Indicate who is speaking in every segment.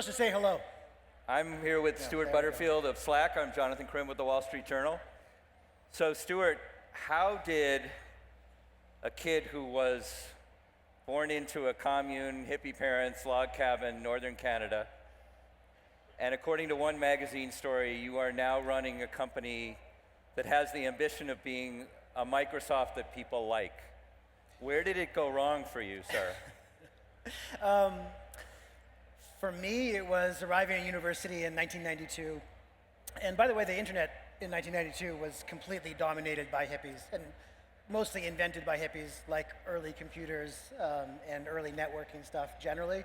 Speaker 1: supposed to say hello.
Speaker 2: I'm here with Stewart Butterfield of Slack. I'm Jonathan Krim with the Wall Street Journal. So Stewart, how did a kid who was born into a commune, hippie parents, log cabin, northern Canada, and according to one magazine story, you are now running a company that has the ambition of being a Microsoft that people like. Where did it go wrong for you, sir?
Speaker 1: For me, it was arriving at university in 1992. And by the way, the internet in 1992 was completely dominated by hippies, and mostly invented by hippies, like early computers and early networking stuff generally.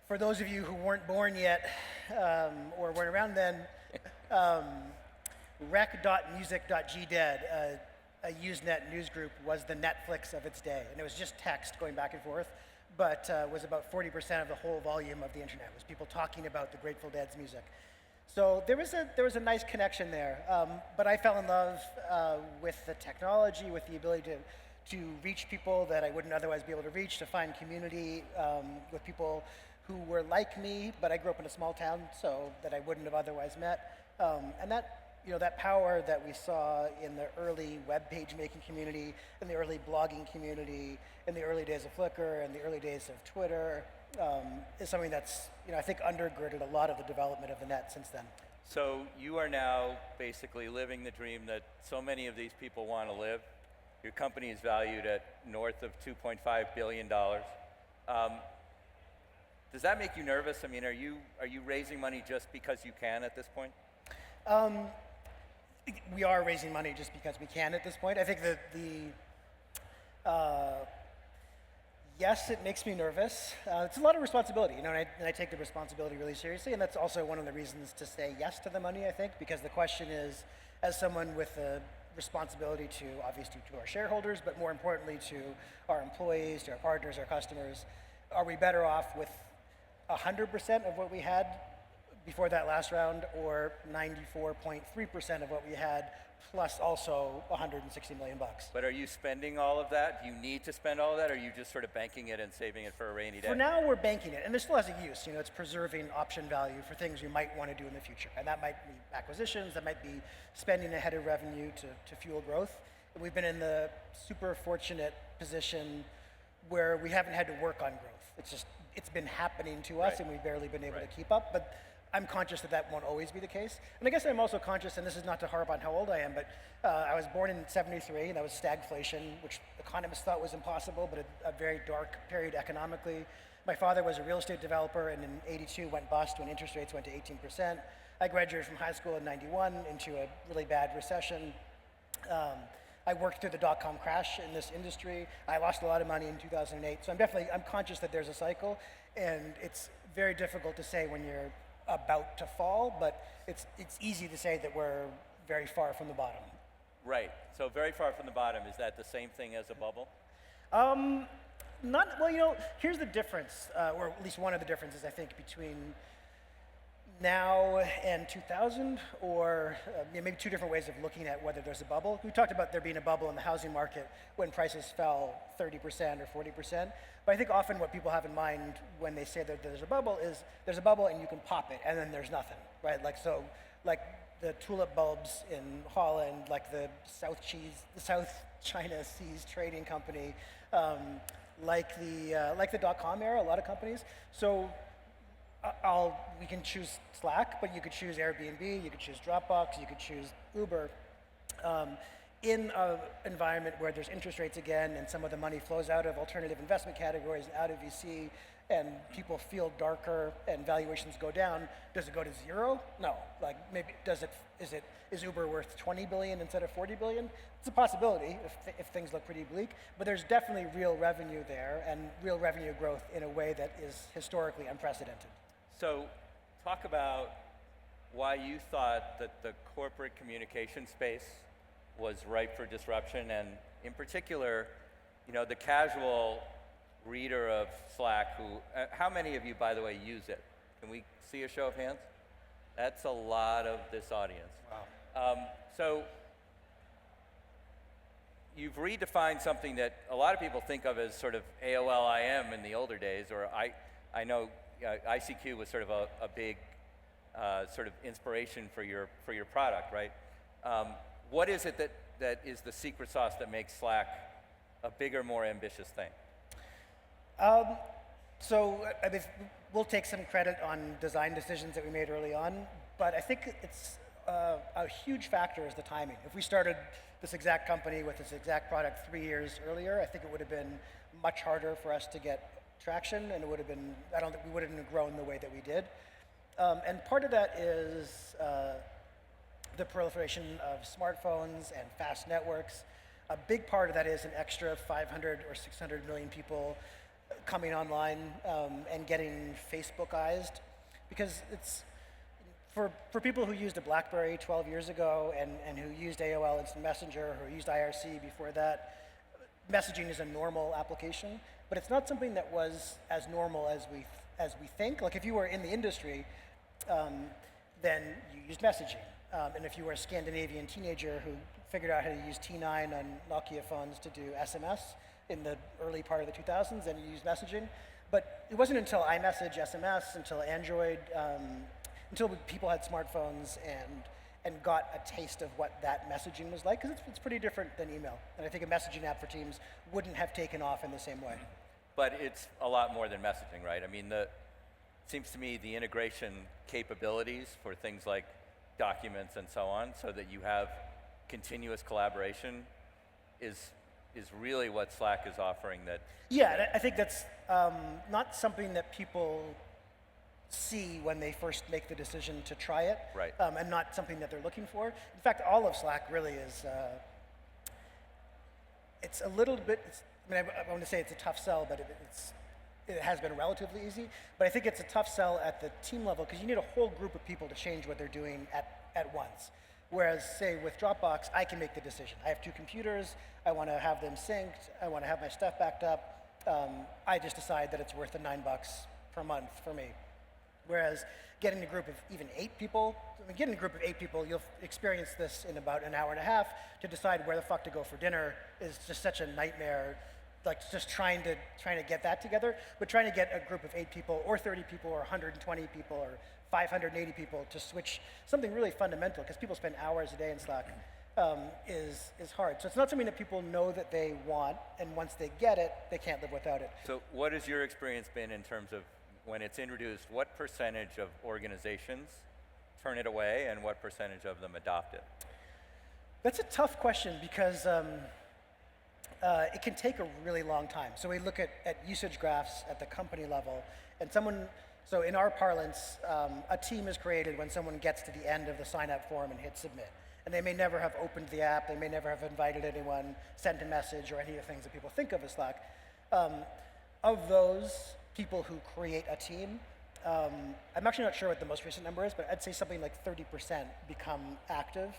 Speaker 1: For those of you who weren't born yet or weren't around then, rec.music.gdead, a Usenet news group, was the Netflix of its day. And it was just text going back and forth, but was about 40% of the whole volume of the internet, was people talking about the Grateful Dead's music. So there was a nice connection there, but I fell in love with the technology, with the ability to reach people that I wouldn't otherwise be able to reach, to find community with people who were like me, but I grew up in a small town, so that I wouldn't have otherwise met. And that power that we saw in the early web page making community, in the early blogging community, in the early days of Flickr, and the early days of Twitter, is something that's, I think, undergirded a lot of the development of the net since then.
Speaker 2: So you are now basically living the dream that so many of these people want to live. Your company is valued at north of $2.5 billion. Does that make you nervous? I mean, are you raising money just because you can at this point?
Speaker 1: We are raising money just because we can at this point. I think that yes, it makes me nervous. It's a lot of responsibility, and I take the responsibility really seriously, and that's also one of the reasons to say yes to the money, I think, because the question is, as someone with a responsibility to, obviously, to our shareholders, but more importantly to our employees, to our partners, our customers, are we better off with 100% of what we had before that last round, or 94.3% of what we had, plus also $160 million?
Speaker 2: But are you spending all of that? Do you need to spend all of that, or are you just sort of banking it and saving it for a rainy day?
Speaker 1: For now, we're banking it, and there still has a use. It's preserving option value for things we might want to do in the future, and that might be acquisitions, that might be spending ahead of revenue to fuel growth. We've been in the super fortunate position where we haven't had to work on growth. It's been happening to us, and we've barely been able to keep up. But I'm conscious that won't always be the case. And I guess I'm also conscious, and this is not to harp on how old I am, but I was born in '73, and that was stagflation, which economists thought was impossible, but a very dark period economically. My father was a real estate developer, and in '82 went bust when interest rates went to 18%. I graduated from high school in '91 into a really bad recession. I worked through the dot-com crash in this industry. I lost a lot of money in 2008. So I'm conscious that there's a cycle, and it's very difficult to say when you're about to fall, but it's easy to say that we're very far from the bottom.
Speaker 2: Right. So very far from the bottom. Is that the same thing as a bubble?
Speaker 1: Here's the difference, or at least one of the differences, I think, between now and 2000, or maybe two different ways of looking at whether there's a bubble. We talked about there being a bubble in the housing market when prices fell 30% or 40%. But I think often what people have in mind when they say that there's a bubble is there's a bubble and you can pop it, and then there's nothing, right? Like the tulip bulbs in Holland, like the South China Seas Trading Company, like the dot-com era, a lot of companies. So we can choose Slack, but you could choose Airbnb, you could choose Dropbox, you could choose Uber. In an environment where there's interest rates again, and some of the money flows out of alternative investment categories, out of VC, and people feel darker and valuations go down, does it go to zero? No. Like, maybe is Uber worth 20 billion instead of 40 billion? It's a possibility if things look pretty bleak, but there's definitely real revenue there, and real revenue growth in a way that is historically unprecedented.
Speaker 2: So talk about why you thought that the corporate communication space was ripe for disruption, and in particular, the casual reader of Slack who, how many of you, by the way, use it? Can we see a show of hands? That's a lot of this audience.
Speaker 1: Wow.
Speaker 2: So you've redefined something that a lot of people think of as sort of AOL IM in the older days, or I know ICQ was sort of a big sort of inspiration for your product, right? What is it that is the secret sauce that makes Slack a bigger, more ambitious thing?
Speaker 1: So I mean, we'll take some credit on design decisions that we made early on, but I think it's a huge factor is the timing. If we started this exact company with this exact product 3 years earlier, I think it would have been much harder for us to get traction, and it would have been, I don't think we wouldn't have grown the way that we did. And part of that is the proliferation of smartphones and fast networks. A big part of that is an extra 500 or 600 million people coming online and getting Facebookized, because it's for people who used a BlackBerry 12 years ago and who used AOL Instant Messenger, who used IRC before that, messaging is a normal application, but it's not something that was as normal as we think. Like if you were in the industry, then you used messaging. And if you were a Scandinavian teenager who figured out how to use T9 on Nokia phones to do SMS in the early part of the 2000s, then you used messaging. But it wasn't until iMessage, SMS, until Android, until people had smartphones and got a taste of what that messaging was like, because it's pretty different than email. And I think a messaging app for Teams wouldn't have taken off in the same way.
Speaker 2: But it's a lot more than messaging, right? I mean, it seems to me the integration capabilities for things like documents and so on, so that you have continuous collaboration, is really what Slack is offering. That
Speaker 1: yeah, I think that's not something that people see when they first make the decision to try it,
Speaker 2: right.
Speaker 1: And not something that they're looking for. In fact, all of Slack really is. It's a little bit. I want to say it's a tough sell, but it has been relatively easy. But I think it's a tough sell at the team level because you need a whole group of people to change what they're doing at once. Whereas, say, with Dropbox, I can make the decision. I have 2 computers. I want to have them synced. I want to have my stuff backed up. I just decide that it's worth the $9 per month for me. Whereas getting a group of even 8 people, getting a group of 8 people, you'll experience this in about an hour and a half. To decide where the fuck to go for dinner is just such a nightmare. Like just trying to get that together, but trying to get a group of 8 people or 30 people or 120 people or 580 people to switch something really fundamental, because people spend hours a day in Slack, is hard. So it's not something that people know that they want, and once they get it, they can't live without it.
Speaker 2: So what has your experience been in terms of when it's introduced, what percentage of organizations turn it away and what percentage of them adopt it?
Speaker 1: That's a tough question because it can take a really long time. So we look at usage graphs at the company level, and so in our parlance, a team is created when someone gets to the end of the sign-up form and hits submit. And they may never have opened the app, they may never have invited anyone, sent a message, or any of the things that people think of as Slack. Of those people who create a team, I'm actually not sure what the most recent number is, but I'd say something like 30% become active.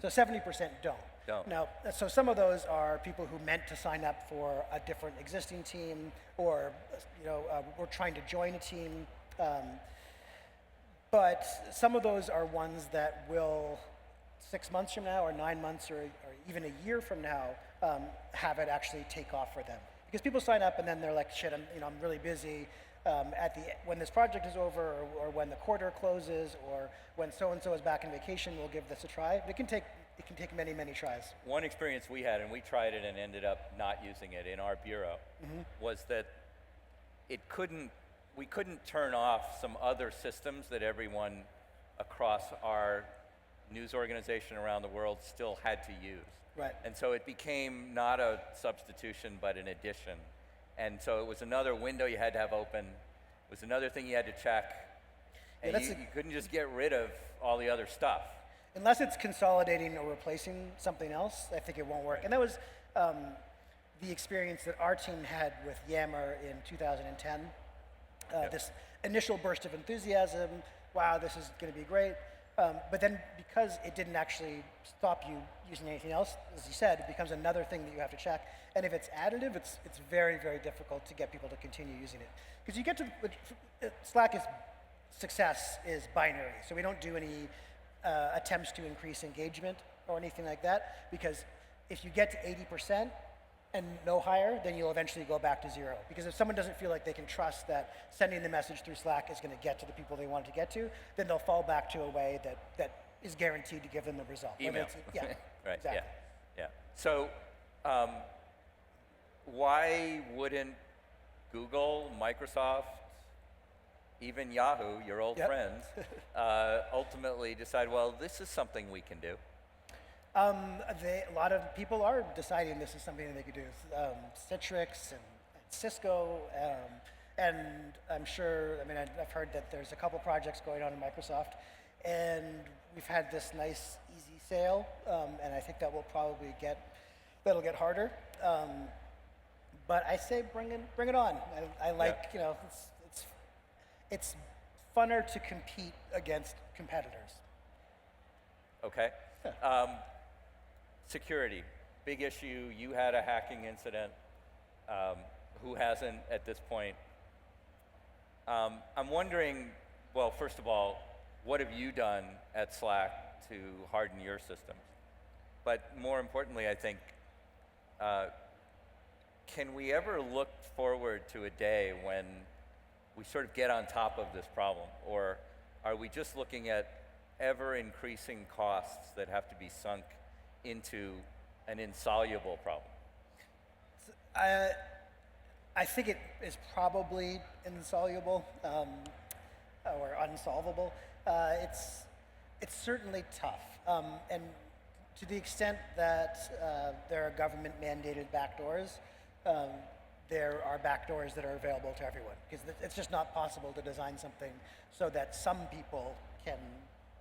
Speaker 1: So 70% don't. Now, so some of those are people who meant to sign up for a different existing team, or were trying to join a team. But some of those are ones that will, 6 months from now, or 9 months, or even a year from now, have it actually take off for them. Because people sign up and then they're like, shit, I'm really busy. When this project is over, or when the quarter closes, or when so-and-so is back on vacation, we'll give this a try. But it can take many, many tries.
Speaker 2: One experience we had, and we tried it and ended up not using it in our bureau, was that we couldn't turn off some other systems that everyone across our news organization around the world still had to use.
Speaker 1: Right.
Speaker 2: And so it became not a substitution, but an addition. And so it was another window you had to have open. It was another thing you had to check. And you couldn't just get rid of all the other stuff.
Speaker 1: Unless it's consolidating or replacing something else, I think it won't work. And that was the experience that our team had with Yammer in 2010. This initial burst of enthusiasm, wow, this is going to be great. But then because it didn't actually stop you using anything else, as you said, it becomes another thing that you have to check. And if it's additive, it's very, very difficult to get people to continue using it. Because you get to, Slack's success is binary. So we don't do any attempts to increase engagement or anything like that. Because if you get to 80%, and no higher, then you'll eventually go back to 0. Because if someone doesn't feel like they can trust that sending the message through Slack is going to get to the people they want it to get to, then they'll fall back to a way that is guaranteed to give them the result.
Speaker 2: Email.
Speaker 1: Yeah,
Speaker 2: Right,
Speaker 1: exactly.
Speaker 2: yeah. So why wouldn't Google, Microsoft, even Yahoo, your old
Speaker 1: Yep.
Speaker 2: friends, ultimately decide, well, this is something we can do?
Speaker 1: A lot of people are deciding this is something that they could do. Citrix and Cisco, and I'm sure, I've heard that there's a couple projects going on in Microsoft, and we've had this nice, easy sale, and I think that will probably that'll get harder. But I say bring it on. I like, it's funner to compete against competitors.
Speaker 2: Okay. Security, big issue. You had a hacking incident. Who hasn't at this point? I'm wondering, well, first of all, what have you done at Slack to harden your systems? But more importantly, I think, can we ever look forward to a day when we sort of get on top of this problem? Or are we just looking at ever increasing costs that have to be sunk into an insoluble problem?
Speaker 1: I think it is probably insoluble or unsolvable. It's certainly tough, and to the extent that there are government-mandated backdoors, there are backdoors that are available to everyone, because it's just not possible to design something so that some people can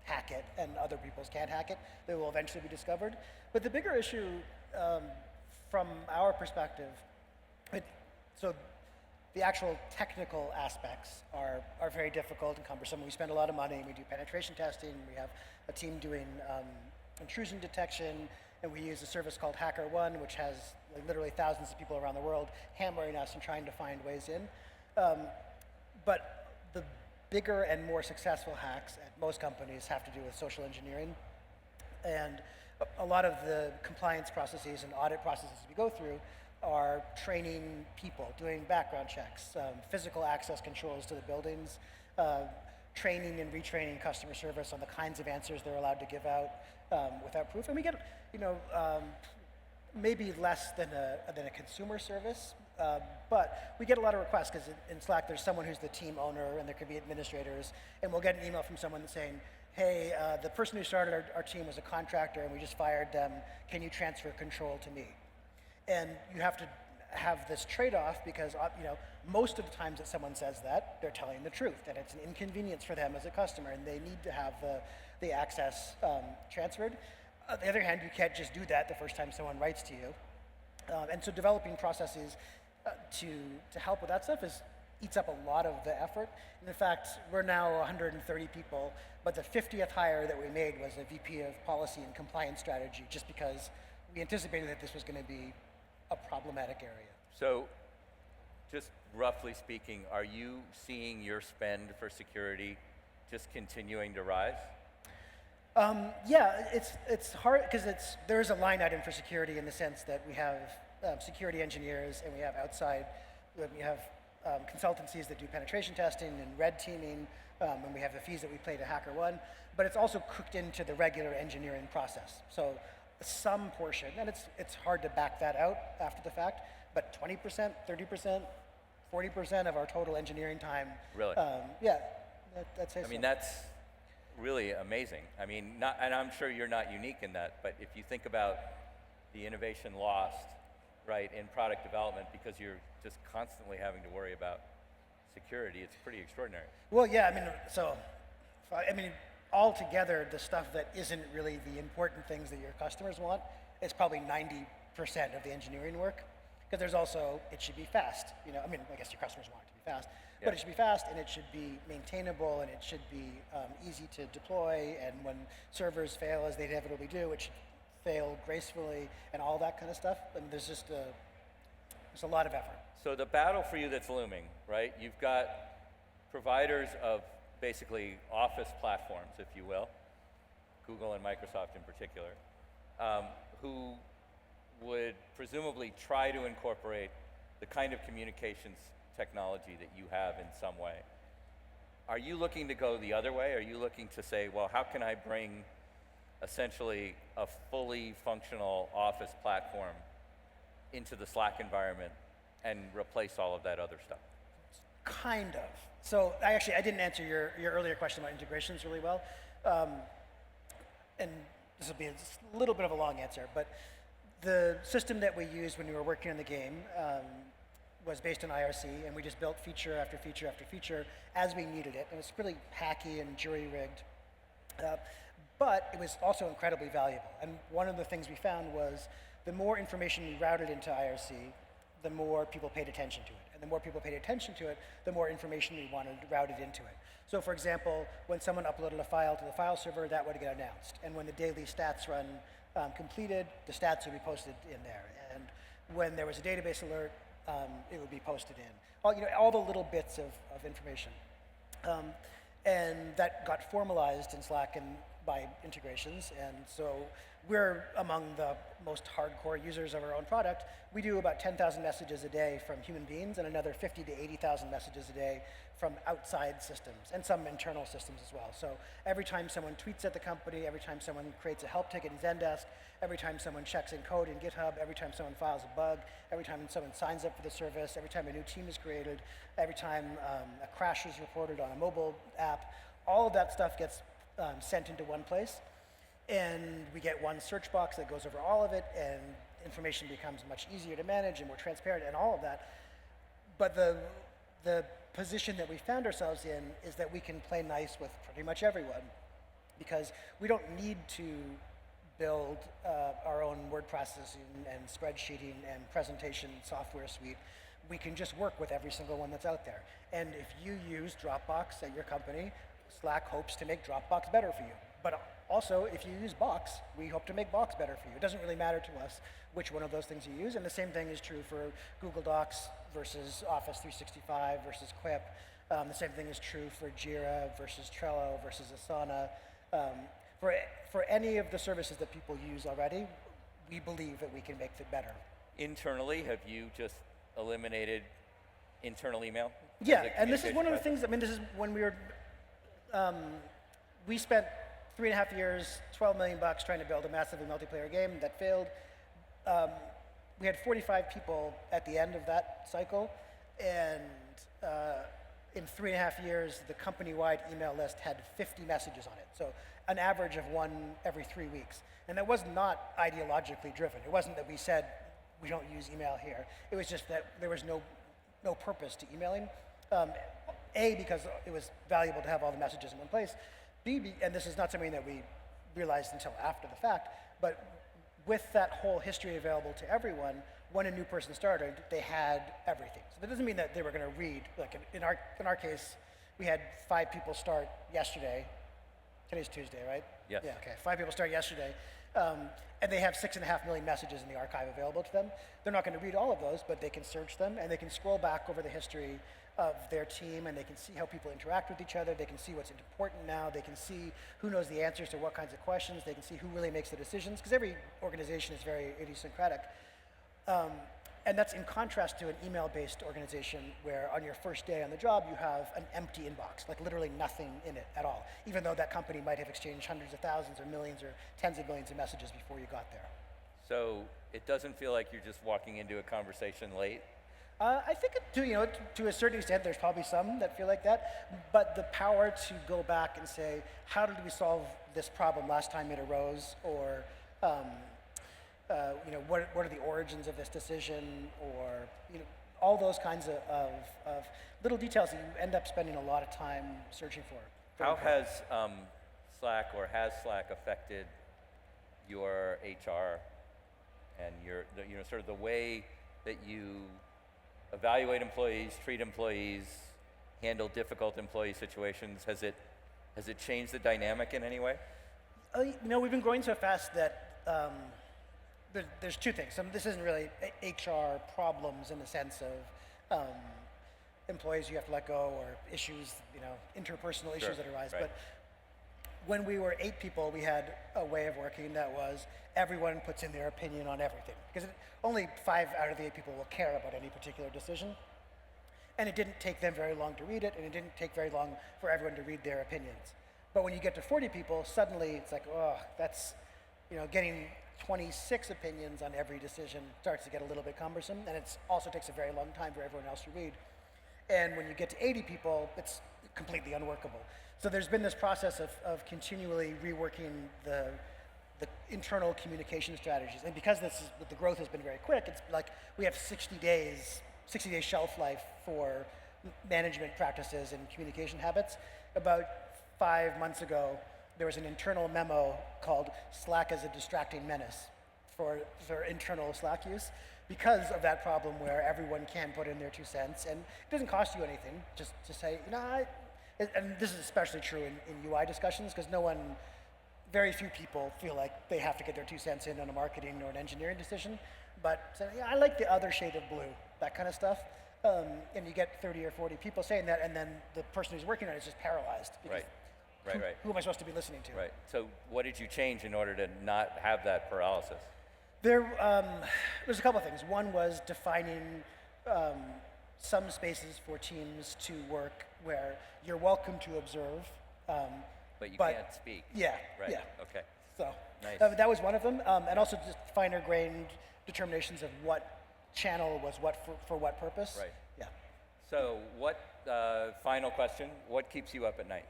Speaker 1: hack it and other people can't hack it. They will eventually be discovered. But the bigger issue from our perspective, so the actual technical aspects are very difficult and cumbersome. We spend a lot of money. We do penetration testing. We have a team doing intrusion detection, and we use a service called HackerOne, which has literally thousands of people around the world hammering us and trying to find ways in. But the bigger and more successful hacks at most companies have to do with social engineering. And a lot of the compliance processes and audit processes we go through are training people, doing background checks, physical access controls to the buildings, training and retraining customer service on the kinds of answers they're allowed to give out without proof. And we get, maybe less than a consumer service, but we get a lot of requests, because in Slack there's someone who's the team owner, and there could be administrators, and we'll get an email from someone saying, hey, the person who started our team was a contractor and we just fired them, can you transfer control to me? And you have to have this trade-off, because most of the times that someone says that, they're telling the truth, and it's an inconvenience for them as a customer, and they need to have the access transferred. On the other hand, you can't just do that the first time someone writes to you. And so developing processes to help with that stuff eats up a lot of the effort. And in fact, we're now 130 people, but the 50th hire that we made was a VP of Policy and Compliance Strategy, just because we anticipated that this was going to be a problematic area.
Speaker 2: So, just roughly speaking, are you seeing your spend for security just continuing to rise?
Speaker 1: Yeah, it's hard, because there is a line item for security, in the sense that we have security engineers, and we have consultancies that do penetration testing and red teaming, and we have the fees that we pay to HackerOne, but it's also cooked into the regular engineering process. So some portion, and it's hard to back that out after the fact, but 20%, 30%, 40% of our total engineering time.
Speaker 2: Really?
Speaker 1: Yeah, I'd say so.
Speaker 2: I mean, that's really amazing. I mean, and I'm sure you're not unique in that, but if you think about the innovation lost, right, in product development, because you're just constantly having to worry about security, it's pretty extraordinary.
Speaker 1: Well, yeah, altogether, the stuff that isn't really the important things that your customers want is probably 90% of the engineering work. Because there's also, it should be fast. I guess your customers want it to be fast, but it should be fast, and it should be maintainable, and it should be easy to deploy, and when servers fail, as they inevitably do, it should fail gracefully, and all that kind of stuff. And there's a lot of effort.
Speaker 2: So the battle for you that's looming, right? You've got providers of basically office platforms, if you will, Google and Microsoft in particular, who would presumably try to incorporate the kind of communications technology that you have in some way. Are you looking to go the other way? Are you looking to say, well, how can I bring essentially a fully functional Office platform into the Slack environment and replace all of that other stuff?
Speaker 1: Kind of. So I didn't answer your earlier question about integrations really well. And this will be a little bit of a long answer, but the system that we used when we were working on the game was based on IRC, and we just built feature after feature after feature as we needed it. And it's really hacky and jury-rigged. But it was also incredibly valuable. And one of the things we found was the more information we routed into IRC, the more people paid attention to it. And the more people paid attention to it, the more information we wanted routed into it. So for example, when someone uploaded a file to the file server, that would get announced. And when the daily stats run completed, the stats would be posted in there. And when there was a database alert, it would be posted in. All the little bits of information. And that got formalized in Slack and by integrations, and so we're among the most hardcore users of our own product. We do about 10,000 messages a day from human beings and another 50 to 80,000 messages a day from outside systems and some internal systems as well. So every time someone tweets at the company, every time someone creates a help ticket in Zendesk, every time someone checks in code in GitHub, every time someone files a bug, every time someone signs up for the service, every time a new team is created, every time a crash is reported on a mobile app, all of that stuff gets sent into one place, and we get one search box that goes over all of it, and information becomes much easier to manage and more transparent and all of that. But the position that we found ourselves in is that we can play nice with pretty much everyone, because we don't need to build our own word processing and spreadsheeting and presentation software suite. We can just work with every single one that's out there. And if you use Dropbox at your company, Slack hopes to make Dropbox better for you. But also, if you use Box, we hope to make Box better for you. It doesn't really matter to us which one of those things you use. And the same thing is true for Google Docs versus Office 365 versus Quip. The same thing is true for Jira versus Trello versus Asana. For any of the services that people use already, we believe that we can make it better.
Speaker 2: Internally, have you just eliminated internal email?
Speaker 1: Yeah, and this is one of the things, this is when we were, we spent 3.5 years, $12 million trying to build a massively multiplayer game that failed. We had 45 people at the end of that cycle, and in 3.5 years, the company-wide email list had 50 messages on it. So an average of one every 3 weeks. And that was not ideologically driven. It wasn't that we said, we don't use email here. It was just that there was no purpose to emailing. A, because it was valuable to have all the messages in one place. B, and this is not something that we realized until after the fact, but with that whole history available to everyone, when a new person started, they had everything. So that doesn't mean that they were going to read. Like in our case, we had 5 people start yesterday. Today's Tuesday, right?
Speaker 2: Yes.
Speaker 1: Yeah. Okay. 5 people start yesterday, and they have 6.5 million messages in the archive available to them. They're not going to read all of those, but they can search them, and they can scroll back over the history of their team, and they can see how people interact with each other. They can see what's important now. They can see who knows the answers to what kinds of questions. They can see who really makes the decisions, because every organization is very idiosyncratic. And that's in contrast to an email-based organization where on your first day on the job, you have an empty inbox, like literally nothing in it at all, even though that company might have exchanged hundreds of thousands or millions or tens of millions of messages before you got there.
Speaker 2: So it doesn't feel like you're just walking into a conversation late?
Speaker 1: I think to a certain extent, there's probably some that feel like that, but the power to go back and say, how did we solve this problem last time it arose, or what are the origins of this decision, or all those kinds of little details that you end up spending a lot of time searching for.
Speaker 2: How has Slack affected your HR and your sort of the way that you evaluate employees, treat employees, handle difficult employee situations? Has it changed the dynamic in any way?
Speaker 1: We've been growing so fast that there's two things. This isn't really HR problems in the sense of employees you have to let go, or issues, interpersonal issues that arise.
Speaker 2: Right.
Speaker 1: when we were 8 people, we had a way of working that was everyone puts in their opinion on everything. Because only 5 out of the 8 people will care about any particular decision. And it didn't take them very long to read it, and it didn't take very long for everyone to read their opinions. But when you get to 40 people, suddenly it's like, oh, that's, getting 26 opinions on every decision starts to get a little bit cumbersome, and it also takes a very long time for everyone else to read. And when you get to 80 people, it's completely unworkable. So there's been this process of continually reworking the internal communication strategies. And because the growth has been very quick, it's like we have 60 day shelf life for management practices and communication habits. About 5 months ago, there was an internal memo called Slack as a Distracting Menace for internal Slack use because of that problem where everyone can put in their 2 cents, and it doesn't cost you anything just to say, and this is especially true in UI discussions because very few people feel like they have to get their 2 cents in on a marketing or an engineering decision, but say, I like the other shade of blue, that kind of stuff. And you get 30 or 40 people saying that, and then the person who's working on it is just paralyzed.
Speaker 2: Right.
Speaker 1: Who am I supposed to be listening to?
Speaker 2: Right. So what did you change in order to not have that paralysis?
Speaker 1: There's a couple of things. One was defining some spaces for teams to work where you're welcome to observe.
Speaker 2: But you can't speak.
Speaker 1: Yeah.
Speaker 2: Right.
Speaker 1: Yeah.
Speaker 2: Okay.
Speaker 1: So
Speaker 2: Nice.
Speaker 1: that was one of them. And also just finer-grained determinations of what channel was what for what purpose.
Speaker 2: Right.
Speaker 1: Yeah.
Speaker 2: So final question, what keeps you up at night?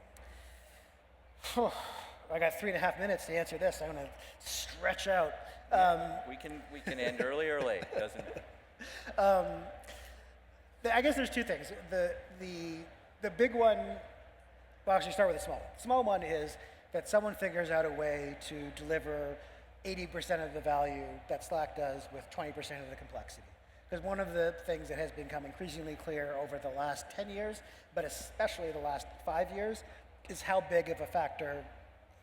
Speaker 1: I got 3.5 minutes to answer this. I'm going to stretch out.
Speaker 2: We can end early or late, doesn't it?
Speaker 1: I guess there's 2 things. The big one, well, actually start with the small one. The small one is that someone figures out a way to deliver 80% of the value that Slack does with 20% of the complexity. Because one of the things that has become increasingly clear over the last 10 years, but especially the last 5 years, is how big of a factor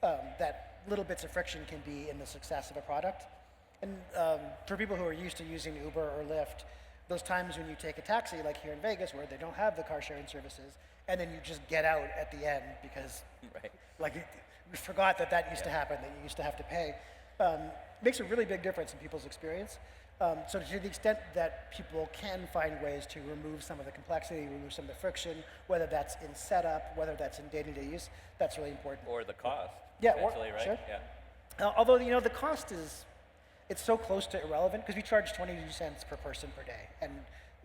Speaker 1: that little bits of friction can be in the success of a product. And for people who are used to using Uber or Lyft, those times when you take a taxi, like here in Vegas, where they don't have the car sharing services, and then you just get out at the end because you forgot that used to happen, that you used to have to pay, makes a really big difference in people's experience. So to the extent that people can find ways to remove some of the complexity, remove some of the friction, whether that's in setup, whether that's in day-to-day use, that's really important.
Speaker 2: Or the cost,
Speaker 1: yeah,
Speaker 2: potentially, right?
Speaker 1: Sure.
Speaker 2: Yeah.
Speaker 1: Although, the cost it's so close to irrelevant because we charge 22 cents per person per day. And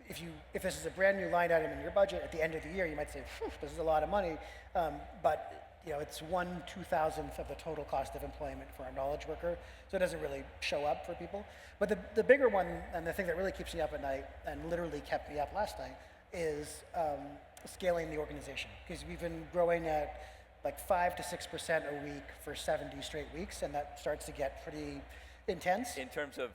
Speaker 1: if this is a brand new line item in your budget, at the end of the year, you might say, this is a lot of money. But it's 1/2000th of the total cost of employment for a knowledge worker, so it doesn't really show up for people. But the bigger one, and the thing that really keeps me up at night, and literally kept me up last night, is scaling the organization. Because we've been growing at like 5 to 6% a week for 70 straight weeks, and that starts to get pretty intense.
Speaker 2: In terms of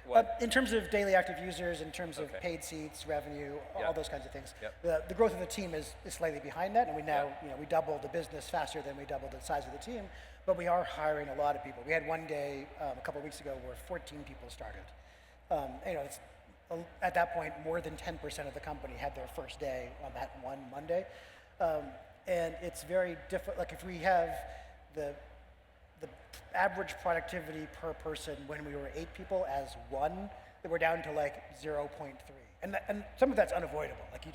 Speaker 2: what?
Speaker 1: In terms of daily active users, in terms of
Speaker 2: Okay.
Speaker 1: paid seats, revenue,
Speaker 2: Yep.
Speaker 1: all those kinds of things.
Speaker 2: Yep.
Speaker 1: The growth of the team is slightly behind that, and we now, we doubled the business faster than we doubled the size of the team, but we are hiring a lot of people. We had one day a couple of weeks ago where 14 people started. It's, at that point, more than 10% of the company had their first day on that one Monday. And it's very different. Like if we have the average productivity per person when we were 8 people as 1, we're down to like 0.3. And some of that's unavoidable. Like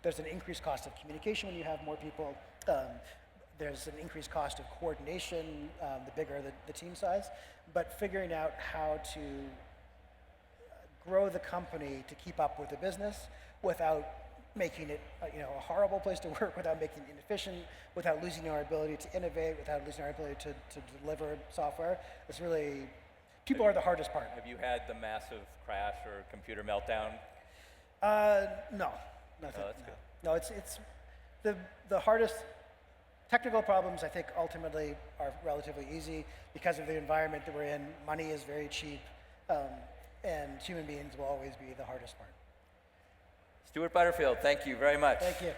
Speaker 1: there's an increased cost of communication when you have more people. There's an increased cost of coordination, the bigger the team size. But figuring out how to grow the company to keep up with the business without making it a horrible place to work, without making it inefficient, without losing our ability to innovate, without losing our ability to deliver software. It's really, people are the hardest part.
Speaker 2: Have you had the massive crash or computer meltdown?
Speaker 1: No. Nothing.
Speaker 2: Oh, that's good.
Speaker 1: No, it's the hardest technical problems I think ultimately are relatively easy because of the environment that we're in. Money is very cheap, and human beings will always be the hardest part.
Speaker 2: Stewart Butterfield, thank you very much.
Speaker 1: Thank you.